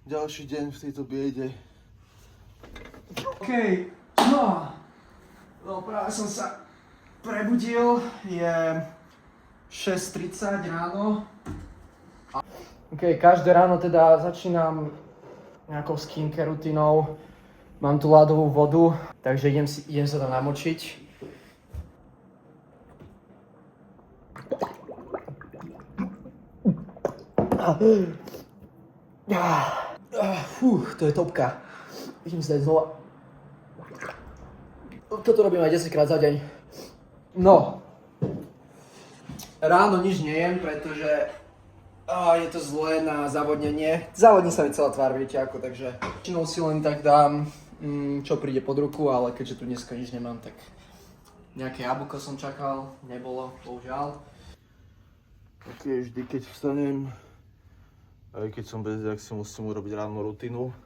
Ďalší deň v tejto biede. OK, no práve som sa prebudil, je 6:30 ráno. OK, každé ráno teda začínam nejakou skincare rutinou. Mám tu ľadovú vodu, takže idem sa tam namočiť. To je topka. Idem si dať znova. Toto robím aj 10 krát za deň. No. Ráno nič nejem, pretože je to zlé na zavodnenie. Zavodní sa mi celá tvár, viete ako, takže väčšinou si len tak dám, čo príde pod ruku, ale keďže tu dneska nič nemám, tak nejaké jablko som čakal, nebolo, bohužiaľ. Okay, vždy keď vstanem, aj keď som bez jak si musím urobiť ráno rutinu.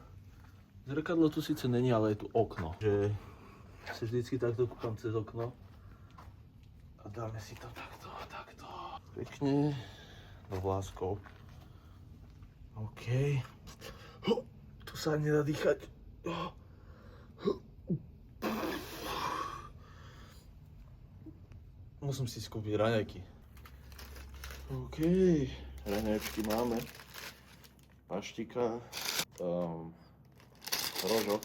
Zrkadlo tu síce není, ale je tu okno. Že sa vždycky takto kúkam cez okno. A dáme si to takto. Pekne. Do vláskov. OK. Tu sa nedá dýchať. Musím si skúpiť raňajky. OK. Raňajčky máme. Paštika. Rožok.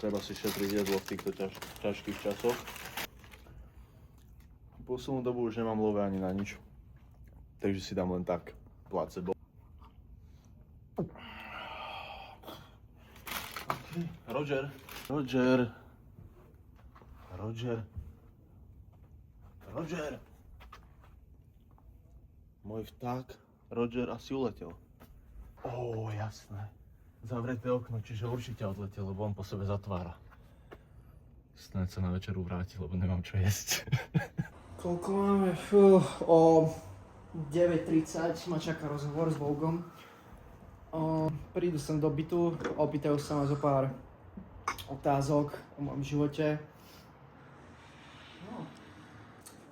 Treba si šetriť jedlo v týchto ťažkých časoch. Poslednú dobu už nemám love ani na nič. Takže si dám len tak placebo. Okay. Roger. Môj vták Roger asi uletel. Jasné. Zavreté okno, čiže určite odletel, lebo on po sebe zatvára. Snáď sa na večeru vráti, lebo nemám čo jesť. Koľko máme? O 9:30 ma čaká rozhovor s Vogom. Prídu sem do bytu, opýtajú sa ma zo pár otázok o mojom živote.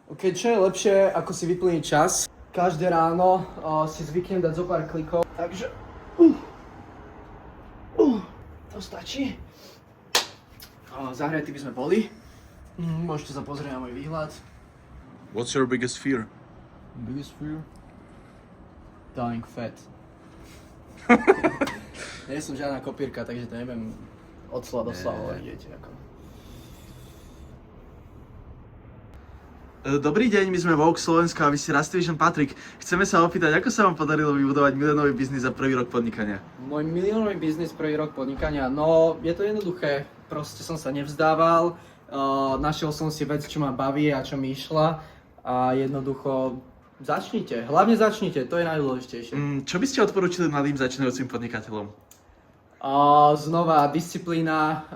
OK, čo je lepšie, ako si vyplniť čas? Každé ráno si zvyknem dať zo pár klikov, takže to stačí. Zahriatí by sme boli. Môžete sa pozrieť na môj výhľad. What's your biggest fear? Biggest fear? Dying fat. Nie som žiadna kopírka, takže to neviem od slova do slova, vidíte ako. Dobrý deň, my sme Vogue Slovensko a vy ste Rastivision Patrik. Chceme sa opýtať, ako sa vám podarilo vybudovať miliónový biznis za prvý rok podnikania? Môj miliónový biznis prvý rok podnikania? No, je to jednoduché. Proste som sa nevzdával, našiel som si vec, čo ma baví a čo mi išla a jednoducho začnite. Hlavne začnite, to je najdôležitejšie. Čo by ste odporúčili mladým začínajúcim podnikateľom? Znova disciplína,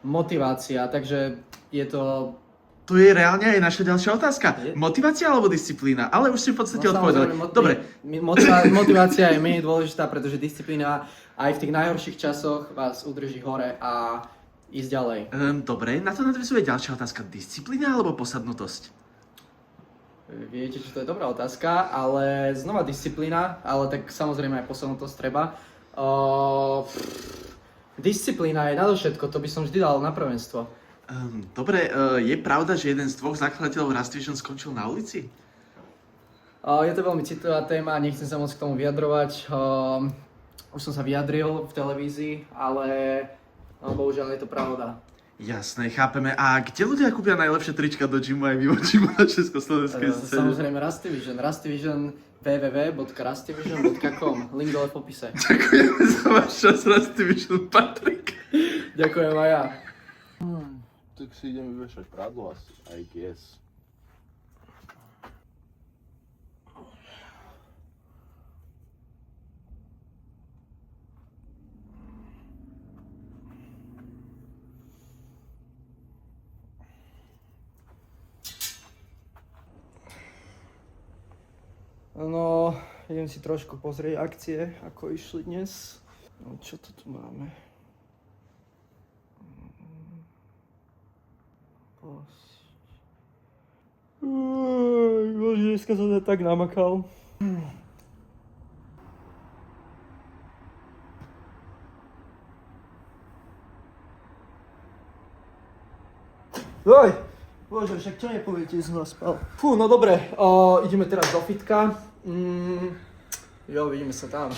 motivácia, takže je to... Tu je reálne aj naša ďalšia otázka. Motivácia alebo disciplína? Ale už ste v podstate odpovedali. Dobre. Motivácia je menej dôležitá, pretože disciplína aj v tých najhorších časoch vás udrží hore a ísť ďalej. Dobre, na to nadväzuje ďalšia otázka. Disciplína alebo posadnutosť? Viete, že to je dobrá otázka, ale znova disciplína, ale tak samozrejme aj posadnutosť treba. Disciplína je nadovšetko, to by som vždy dal na prvenstvo. Dobre, je pravda, že jeden z dvoch zakladateľov Rastivision skončil na ulici? Je to veľmi citlivá téma, nechcem sa moc k tomu vyjadrovať. Už som sa vyjadril v televízii, ale bohužiaľ je to pravda. Jasné, chápeme. A kde ľudia kúpia najlepšie trička do gymu aj mimo gymu na československej scéne? Samozrejme Rastivision, www.rastivision.com, link dole v popise. Ďakujeme za váš čas, Rastivision Patrik. Ďakujem aj ja. Tak si idem vyvešať prádlo asi, I guess. No, idem si trošku pozrieť akcie, ako išli dnes. No, čo to tu máme? Bože, dneska som sa tak namakal. Oj! Bože, však čo nepoviete, že som zaspal. Fú, no dobre, ideme teraz do fitka. Jo, vidíme sa tam.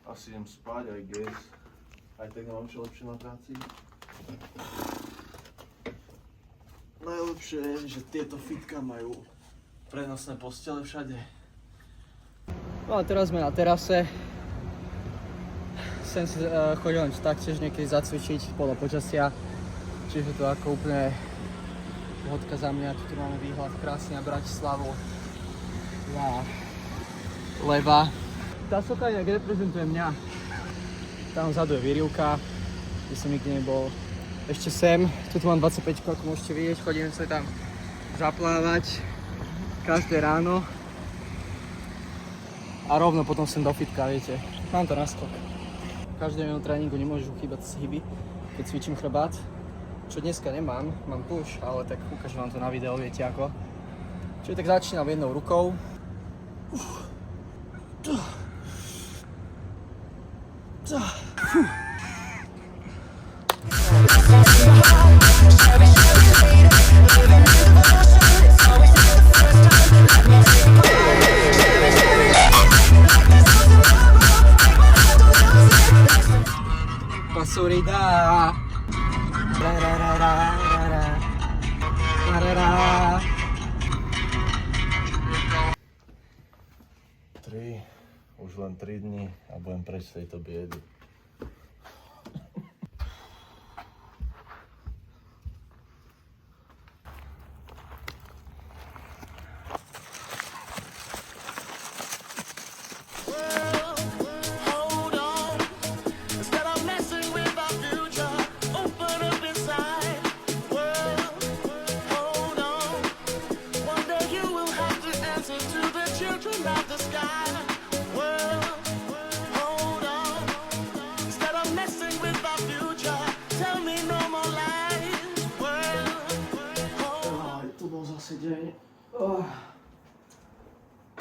Asi idem spať, I guess. Aj tak nemám čo lepšie na práci. Najlepšie je, že tieto fitka majú prenosné postele všade. No a teraz sme na terase. Sem si chodil len taktiež niekedy zacvičiť podľa počasia. Čiže to ako úplne pohodka za mňa. Tu máme výhľad krásne na Bratislavu. Leva. Tá socha inak reprezentuje mňa. Tam vzadu je výrivka, kde som nikdy nebol. Ešte sem, tu mám 25, ako môžete vidieť, chodím sa tam zaplávať každé ráno. A rovno potom sem do fitka, viete. Mám to naskok. V každému tréningu nemôžu chýbať hyby, keď cvičím chrbát. Čo dneska nemám, mám push, ale tak ukážem vám to na videu, viete ako. Čiže tak začínam jednou rukou. Pasurida. Už len 3 dní a budem preč z tejto biedy.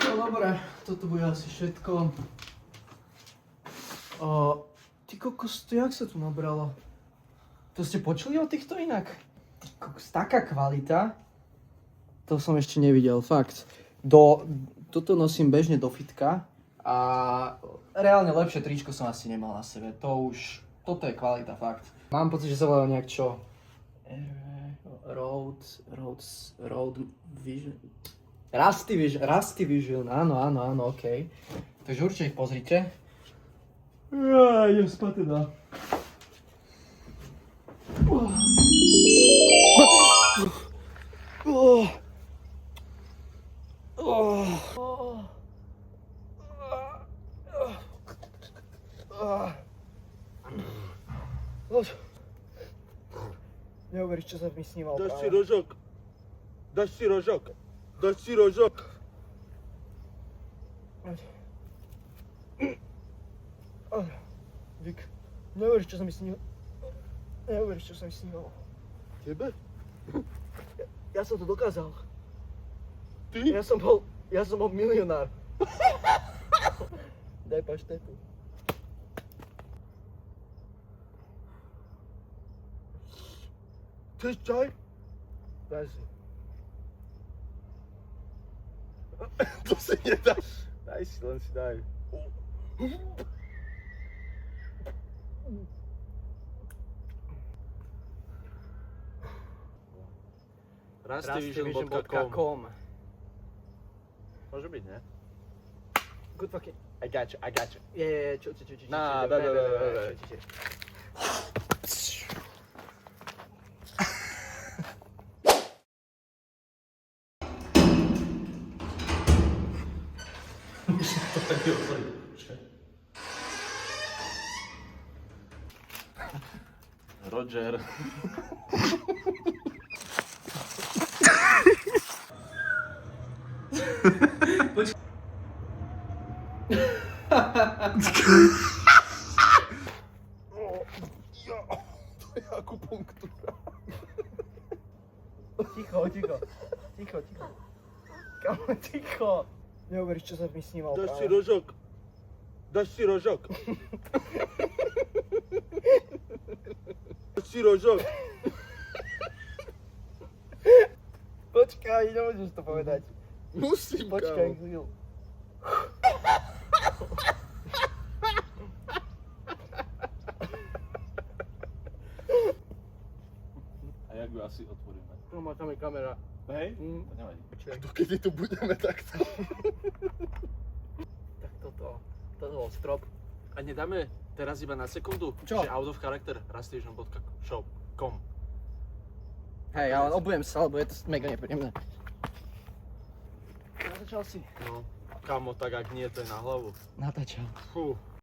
No dobre, toto bude asi všetko. Ty kokos, to jak sa tu nabralo? To ste počuli o týchto inak? Ty kokos, taká kvalita. To som ešte nevidel, fakt. Toto nosím bežne do fitka a reálne lepšie tričko som asi nemal na sebe. Toto je kvalita, fakt. Mám pocit, že sa volá nejak čo? Road Vision. Rusty Vision, áno, okej. Takže určite ich pozrite. Idem spať teda. Neuveríš, čo sa mi sníval. Dáš si rožok. Vik, neuveríš, čo sa mi snívalo. Tebe? Ja som to dokázal. Ty? Ja som bol milionár. Daj paštetu. Chceš čaj? Daj si. To si nedá. Daj si, len si daj. Rastivision.com. Môže byť, ne? Good fucking. I got you. Čo. Nah, daj. Roger. To je akupunktúra. Ticho. Kámo, ticho. Neuveríš, čo sa mi sníval. Dáš si rožok. Dáš si rožok. Počkaj, nemôžeš to povedať. Musím, Počkaj, kámo. chvíľu. A jak ju asi otvoríme? No má tam je kamera. Hej? Mm. To nevadí. Počkaj. Dokedy tu budeme takto? Tak toto bol strop. A nedáme teraz iba na sekundu? Čo? Že out of character, rastivision.com. Hej, ale obujem sa, lebo je to mega nepríjemné. Natáčal si? No, kamo, tak ak nie, to je na hlavu. Natáčal. Fú.